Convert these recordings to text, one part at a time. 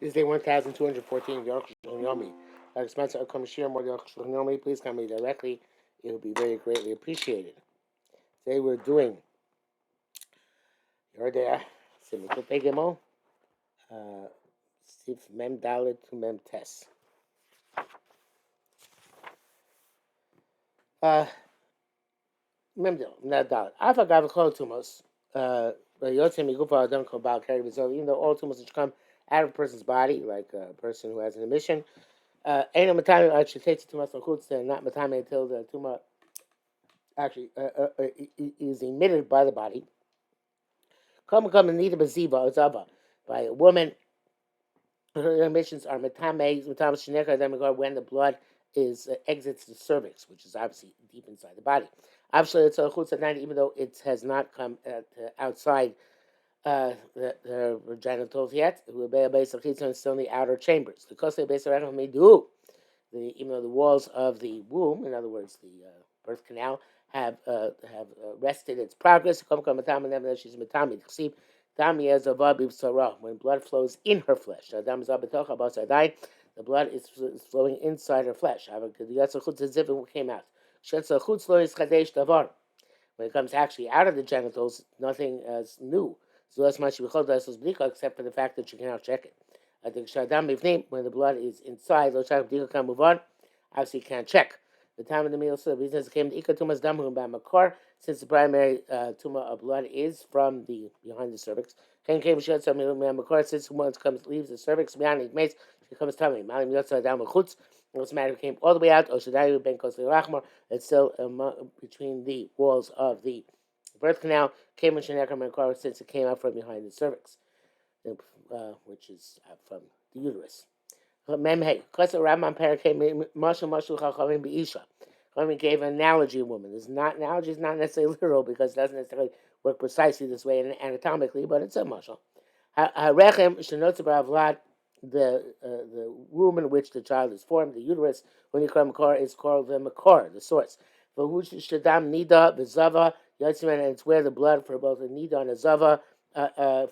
This is day 1214 of Arukh HaShulchan. Sponsor come share more Arukh HaShulchan. Please come me directly. It will be very greatly appreciated. Today we're doing Yordea Simikut Gimel, Sif Mem Dalet to Mem Tes. Mem Dalet. Alpha Gavakol Tumos. Yotzim Migufa Adam Kobal Kari Vizov. Even though all tumors which come out of a person's body, like a person who has an emission, ain't no matame actually takes the tumor from chutz, not matame until the tumor actually is emitted by the body. Come and need a baziva or zava by a woman. Her emissions are matame sheneka demigor when the blood is exits the cervix, which is obviously deep inside the body. Obviously, it's a chutz at night, even though it has not come outside the genitals yet. We're basically still in the outer chambers. The costa basically may do. Even though the walls of the womb, in other words, the birth canal, have rested its progress. When blood flows in her flesh, the blood is flowing inside her flesh. It came out. When it comes actually out of the genitals, nothing is new. So that's much except for the fact that you cannot check it. I think when the blood is inside, can move on. Obviously, you can't check. The time of the meal, so the reason it came to Ikatumas Damhum by Makar, since the primary tumor of blood is from the behind the cervix. Can came Shet Makar, since once comes leaves the cervix, beyond it makes it becomes tummy. Malim Yotza Dam Chutz. What's the matter? It came all the way out. Oshadayu Ben Kos Rachmar. It's still between the walls of the birth canal. Came Shenekar Makar, since it came out from behind the cervix, which is from the uterus. Memhe, Klesa Rabban Parakeh Mashal Mashal Chachamim Beisha. Chachamim gave an analogy of woman. This not analogy is not necessarily literal because it doesn't necessarily work precisely this way anatomically, but it's a mashal. Harechem Shenotzav Vlad, the womb in which the child is formed, the uterus, when you call makor, is called the makor, the source. V'hu Shadam Nida V'Zava Yotzimen, and it's where the blood for both the Nida and the Zava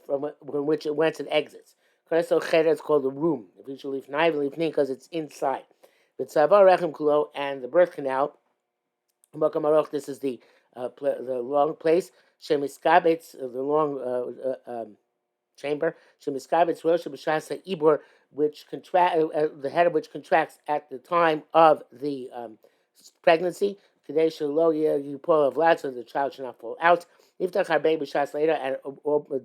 from which it went and exits. It's called the room. Because it's inside. And the birth canal. This is the long place. The long chamber. Which the head of which contracts at the time of the pregnancy. You pull a vlad so the child should not fall out. Iftach baby shots later and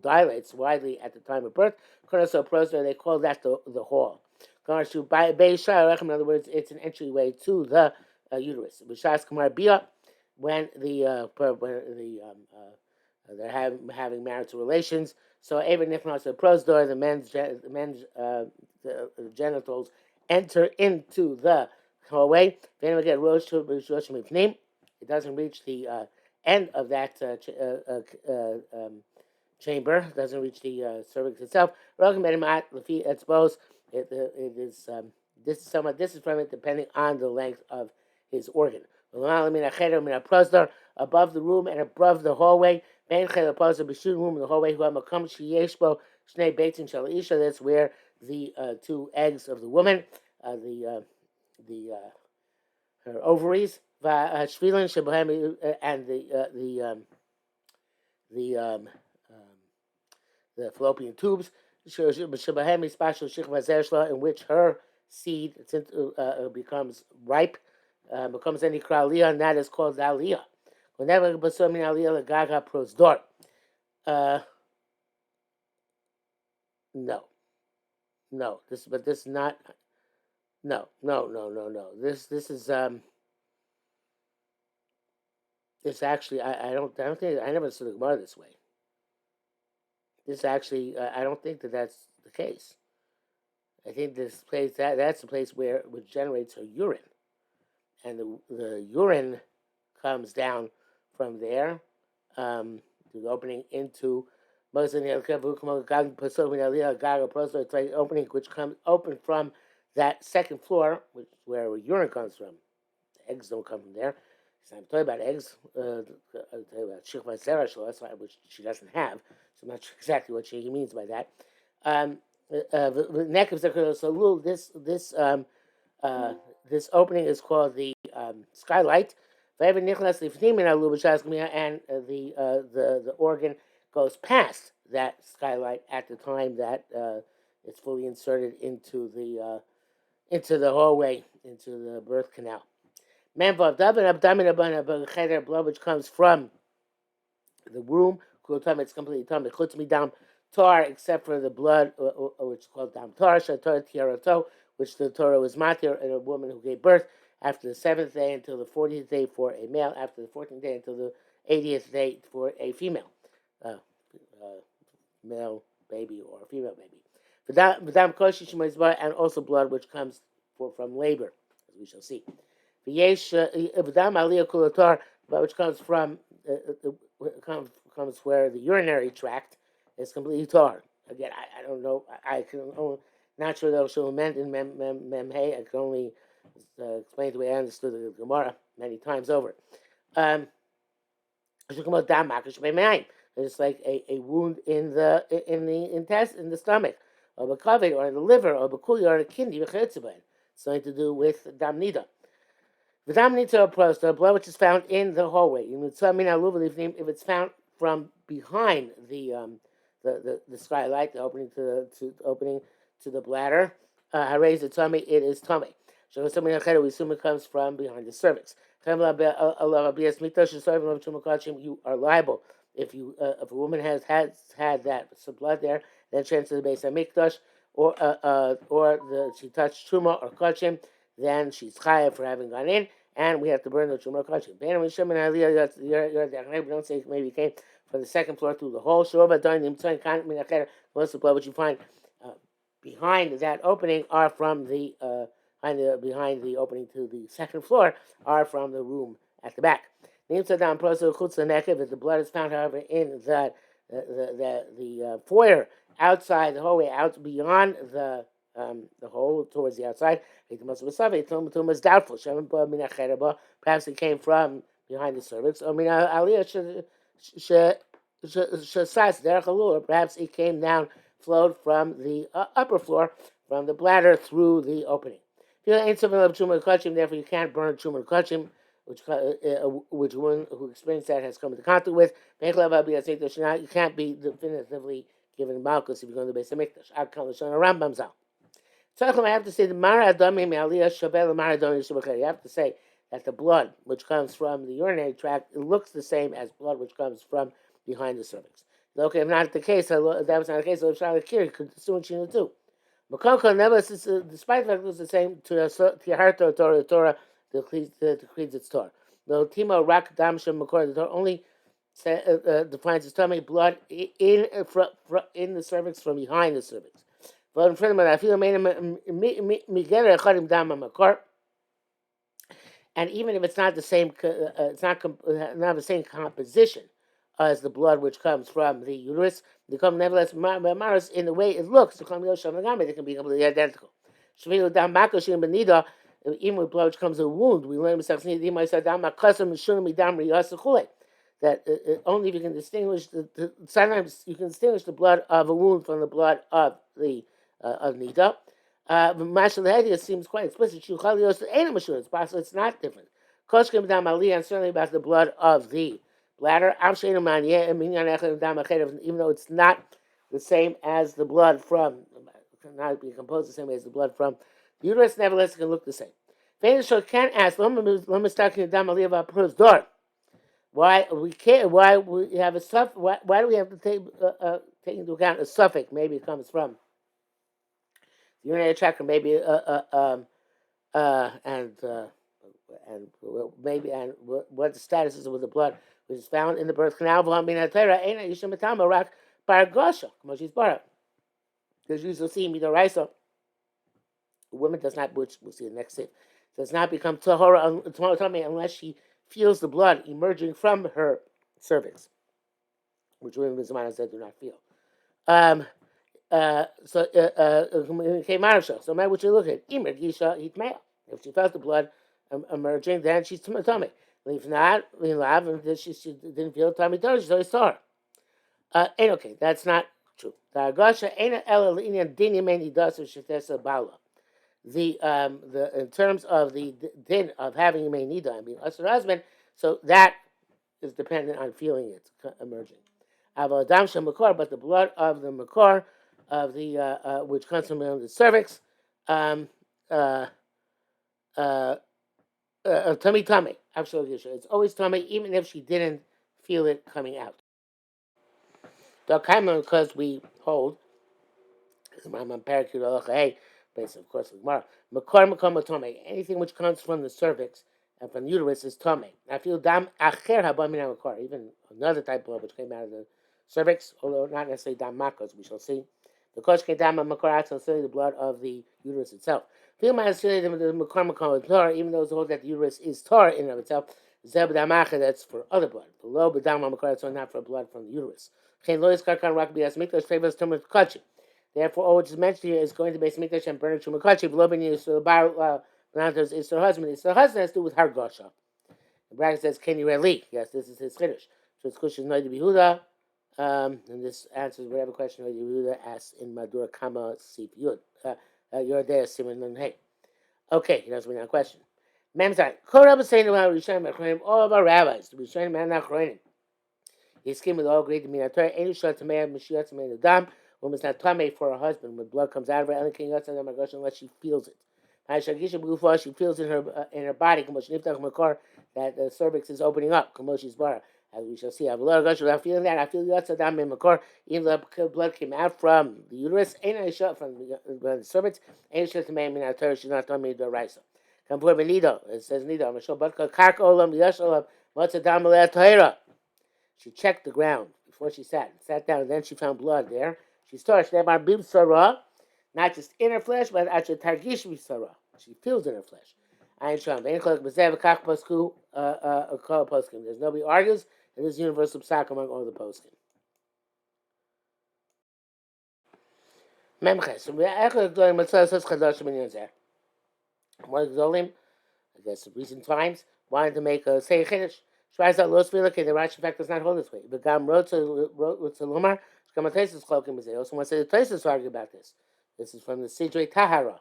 dilates widely at the time of birth. They call that the hall. In other words, it's an entryway to the uterus. When they're having marital relations. So even if not the prosdor, the men's the genitals enter into the hallway. It doesn't reach the end of that chamber. It doesn't reach the cervix itself. It is this is somewhat different from it depending on the length of his organ. Above the room and above the hallway. Room in the hallway. That's where the two eggs of the woman, her ovaries, and the fallopian tubes, in which her seed becomes ripe, becomes any kraliyah, and that is called aliyah. Whenever aliyah gaga prosdor. No, no. This is not. No. This is This actually I don't think I never understood the Gemara this way. This actually I don't think that's the case. I think this place that's the place which generates her urine, and the urine comes down from there to the opening into it's like opening which comes open from that second floor, where urine comes from. The eggs don't come from there. So I'm talking about eggs. I'm talking about which she doesn't have. So I'm not sure exactly what he means by that. So this opening is called the skylight. And the organ goes past that skylight at the time that it's fully inserted into the hallway, into the birth canal. Blood which comes from the womb. It's completely tummy. Chutz midam tar, except for the blood, which is called dam tar, shatar tiarato, which the Torah was matir in a woman who gave birth after the 7th day until the 40th day for a male, after the 14th day until the 80th day for a female, uh, male baby or a female baby. V'dam koshi shemizbar, and also blood which comes from labor, as we shall see. V'yesh v'dam aliyah kulatar, which comes from comes where the urinary tract is completely tar. Again, I don't know. I can only, not sure that was meant in Mem Hey. I can only explain the way I understood the Gemara many times over. It's like a wound in the intestine, in the stomach, or the or the liver, or the kuli, or the kidney. It's something to do with damnida. The damnida approach, the blood which is found in the hallway. If it's found from behind the skylight, the opening to the bladder, raise the tummy, it is tummy. So we assume it comes from behind the cervix. You are liable if a woman has had that some blood there, then she enters the base of mikdash, or she touched truma or kachim, then she's chayav for having gone in, and we have to burn the truma or kachim. We don't say maybe it came from the second floor through the hole. Most of the blood which you find behind that opening are from behind the opening to the second floor are from the room at the back. If the blood is found, however, in the foyer outside the hallway, out beyond the hole towards the outside, is doubtful. Perhaps it came from behind the cervix. Or perhaps it came down, flowed from the upper floor, from the bladder through the opening. Therefore, you can't burn truma kachim, which one who experienced that has come into contact with. You can't be definitively given malchus if you're going to the base of mikdash. I have to say you have to say that the blood which comes from the urinary tract, it looks the same as blood which comes from behind the cervix. Okay, if not the case, that was not the case, so Kiri could distinguish in the two. Makoko never, despite the fact it was the same to Tiharto Torah decrees its Torah. The Timo Rak Damshem Makor, the Torah only defines its tummy blood in the cervix from behind the cervix. But in front of it, I feel and even if it's not the same, it's not the same composition as the blood which comes from the uterus, they come nevertheless maris in the way it looks. They can be completely identical. Even with blood which comes a wound, we learn that only if you can distinguish sometimes you can distinguish the blood of a wound from the blood of the of nida. It seems quite explicit. It's possible it's not different. And certainly about the blood of the bladder, even though it's not the same as the blood from, cannot be composed the same way as the blood from the uterus, nevertheless it can look the same. Can't ask, why we can't, why we have a why do we have to take into account a suffix? Maybe it comes from the urinary tract, or maybe and maybe and what the status is with the blood which is found in the birth canal. Because you will see midoraisa, a woman does not, which we'll see in the next step, does not become tahora unless she feels the blood emerging from her cervix, which women do not feel. So what you look at, if she felt the blood emerging, then she's tummy. If not, if she didn't feel tummy, she's always sore. And okay, that's not True. The Argasha ain't ela l'inyan dinim meni dasa shetesa bala. The in terms of the din of having a nida, I mean, us her husband, so that is dependent on feeling it emerging. Adam makor, but the blood of the makor of the which comes from the cervix, um, uh, tummy, absolutely. It's always tummy, even if she didn't feel it coming out. Because we hold, I'm on Parakut Hey, based of course with Gemara. Makor makom tome. Anything which comes from the cervix and from the uterus is tome. I feel dam acher habamina makor. Even another type of blood which came out of the cervix, although not necessarily dam makos, we shall see. The koshke dam makor atzal, the blood of the uterus itself. Feel my the makor makom Torah, even though it's hold that the uterus is Torah in and of itself. Zeb dam acher, that's for other blood. The low b'dam makor, that's not for blood from the uterus. Chen lois karkan rak bias mikdash favors tumor kachim. Therefore, all which is mentioned here is going to be Mikdash and burning Shumakachi, Vlobin Yisrael Bar Lantos is her husband. It's her husband has to do with Hargosha. The bracket says, Kenny Reli. Yes, this is his Kiddush. So it's Kush is Noida Behuda. And this answers whatever question Noida Behuda asks in Madura Kama Sif Yud. You're there, Simon and Hey. Okay, he doesn't mean that question. Memzai. Korab is saying about Rishon Achronim, all of our rabbis, the Rishon Man Achronim. His skin with all great to me. I tell you, any shot to me, Mashiach to me, the dam. Woman's not tame for her husband when blood comes out of her. Unless she feels it. She feels in her body that the cervix is opening up. As we shall see, I feel feeling that. I feel even though the blood came out from the uterus, from the cervix. She's not tummy the raisa. Come for Nido. It says Nido. She checked the ground before she sat down, and then she found blood there. She starts not just in her flesh, but actually targish bisara. She feels in her flesh. There's nobody argues, and there's universal psak among all the poskim. I guess recent times wanted to make a say chiddush. Shvaiz out los vilake. The Rashi fact does not hold this way. But Gam wrote to Lumar. They also want to say the places argue about this. This is from the Sidrei Tahara.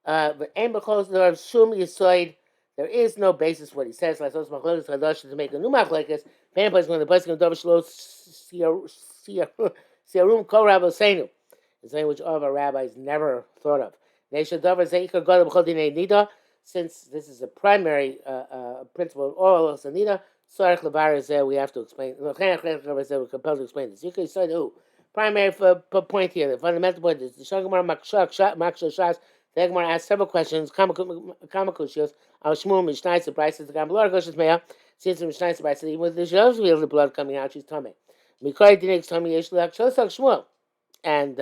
But aim because there are shum yisoid. There is no basis for what he says. Like those machlokes chadash to make a new machlokes. Pain place when the place can dovish lo siarum kol rabbi seinu. It's something which all of our rabbis never thought of. Neisha davar zeikar god b'chol dinei nida. Since this is a primary principle of all of Sanida, Sarach Levar is there, we have to explain. We're compelled to explain this. You can say, primary point here, the fundamental point is the Shagamar Makshah Shas. The Egmar asks several questions, comical shows. Our Shmuel Mishnai surprises the Gamblor Goshes Mea. Since the Mishnai surprises, even with the Shavs wheel, the blood coming out, she's tummy. Mikoi Dinik Tommy Yeshlak Shosak Shmuel. And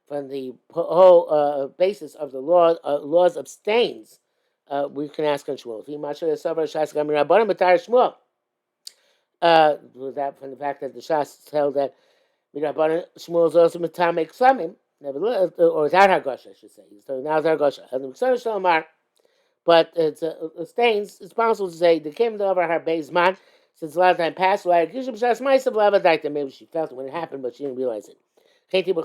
from the whole basis of the laws of stains, we can ask on Shmuel. That from the fact that the Shas held that Shmuel is also Mitamek Samim, nevertheless, or without Hargosha, I should say. So now it's Hargosha. But it's stains. It's possible to say the came to over her Beizman since a lot of time passed. Maybe she felt it when it happened, but she didn't realize it. Therefore,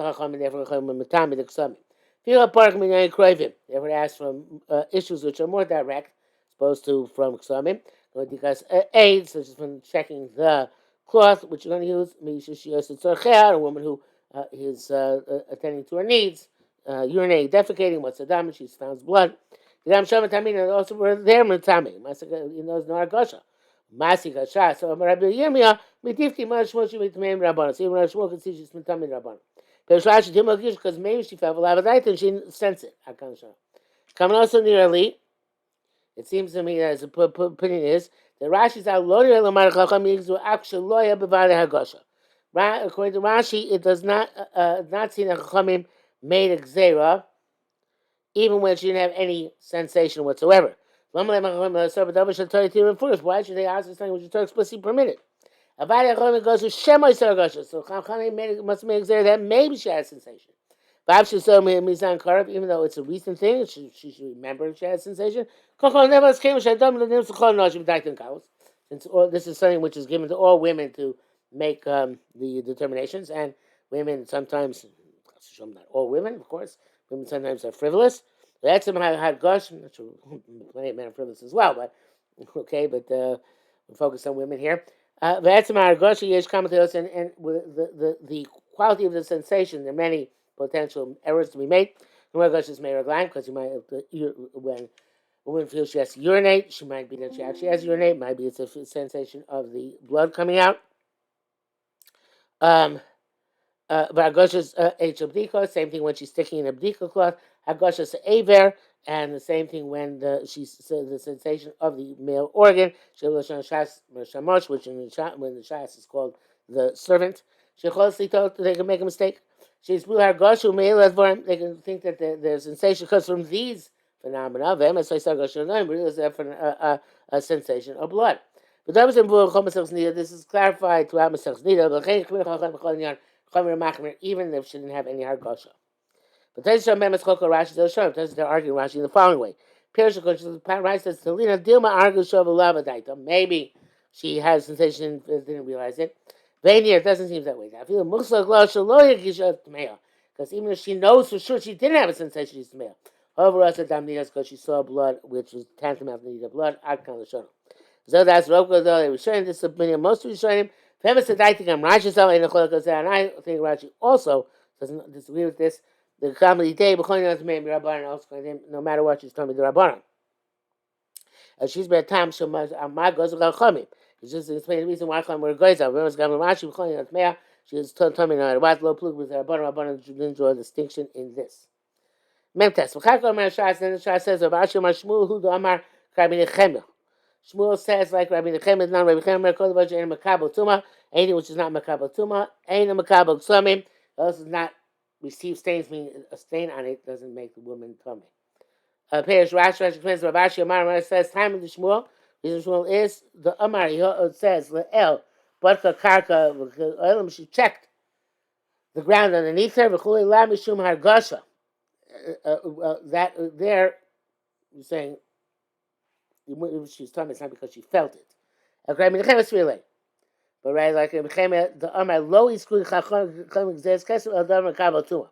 ask from issues which are more direct, opposed to from Ksamim, because aids, such as from checking the cloth, which you're going to use, a woman who is attending to her needs, urinating, defecating, what's the damage? She found blood. The Dam Shaman Tamina also were there, Matami, no Argosha. Masika Shah, so Rabbi Yirmiyah, Mitifki, Mashmoshi, with Maim Rabbanah. So even Rashmo can see she's Matami Rabbanah. Because maybe she felt a lot of that and she didn't sense it. Coming also nearly, it seems to me as the opinion is that Rashi's out loaded Lamar Chacham means actually loya b'vada Hagosha. According to Rashi, it does not seem that Chachamim made a gzera even when she didn't have any sensation whatsoever. Why should they ask this thing which is explicitly permitted? Avada goes to Shemoy Saragosha. So Chachamim must make clear that maybe she has sensation. Even though it's a recent thing, she should remember if she has sensation. Since this is something which is given to all women to make the determinations, and Women sometimes, not all women, of course, women sometimes are frivolous. That's some hargosh. I'm not sure plenty of men are frivolous as well, but okay, but we focus on women here. That's some hargosh. Yesh kamateos, and the quality of the sensation. There are many potential errors to be made. Hargosh is made because you might when a woman feels she has to urinate, she might be that she actually has to urinate. Maybe it's a sensation of the blood coming out. Um, Vargosha's H abdiko, same thing when she's sticking in a bdika cloth. Hagosha's aver, and the same thing when she's the sensation of the male organ. Sheloshan shas shamosh, which when the shas is called the servant. Shecholosli told they can make a mistake. She's blue hargoshu me'elas. They can think that the sensation comes from these phenomena. Them as I said, a sensation of blood. But this is clarified throughout Masechus Nida. Even if she didn't have any hargosha. But they're arguing Rashi in the following way. Rashi says, Talina Dilma Argushova. Maybe she has sensation, didn't realize it. Vainier, it doesn't seem that way. Because even if she knows for sure she didn't have a sensation, she's male. However, also because she saw blood, which was tantamount to the blood. So that's Roko, though they were showing this opinion. Most of you showing him. Famous said, I think I'm Rashi, and I think Rashi also doesn't disagree with this. The comedy day, no matter what, she's telling me the Rabbanan. She's been a time so much. My goes with Chachamim. It's just explaining the reason why Chachamim were goys. Remember, Rashi, she was told me no matter what, low plug with the Rabbanan. Rabbanan didn't draw a distinction in this. Memtes. Then the Shas says, Rashi Mashmul Hu Amar Karbi Nechemah. Shmuel says, like Rabbi Nechemah, non Rabbi Nechemah, Kol Vajay and Makabel Tuma, anything which is not Makabel Tuma, ain't a Makabel Tzomim, else does not receive stains, meaning a stain on it doesn't make the woman tummy. Perish Rashi explains, Rav Ashi Amar says, time of the Shmuel, reason Shmuel is, the Amar, he says, Le'el, Barka Karka, Elam, she checked the ground underneath her, V'chulei La Mishum Hargasha. That there, you're saying, she's telling me it's not because she felt it. But right, like the Amar lo iskui chacham exists kesem el davar kabel tuma.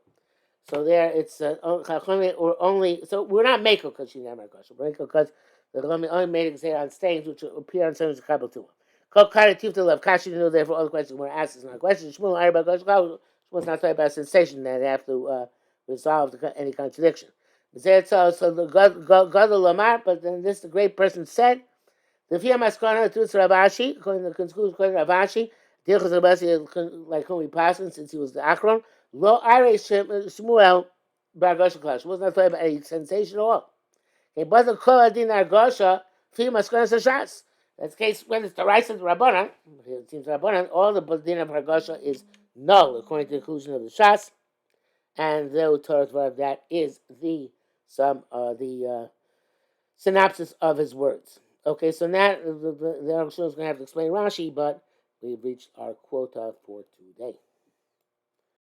So there, it's or only. So we're not makel because she never got. We're makel because the Chachamim only made it say on stains which appear on stains of kabel tuma. Kol kara tifta love kashi to know. Therefore, all the questions were asked is not a question. Shmuel arba gosh. Shmuel's not talking about sensation that they have to resolve any contradiction. So the God Lamar, but then this the great person said. The Fia Maskana to Ravashi, according to the conclusion, according to Ravashi, Dilchas Rabasi, like whom he passed since he was the Akron, Lo Are Shmuel Bargosha Klash. Was not talking about any sensation at all. Okay, but the Kol Adin Argosha, Fia Maskana Sashas. That's the case when it's the rights of the Rabbanan, it seems Rabbanan, all the Din of Argosha is null, according to the conclusion of the Shas. And the Torah that is the synopsis of his words. Okay, so now the Arukh HaShulchan is going to have to explain Rashi, but we've reached our quota for today.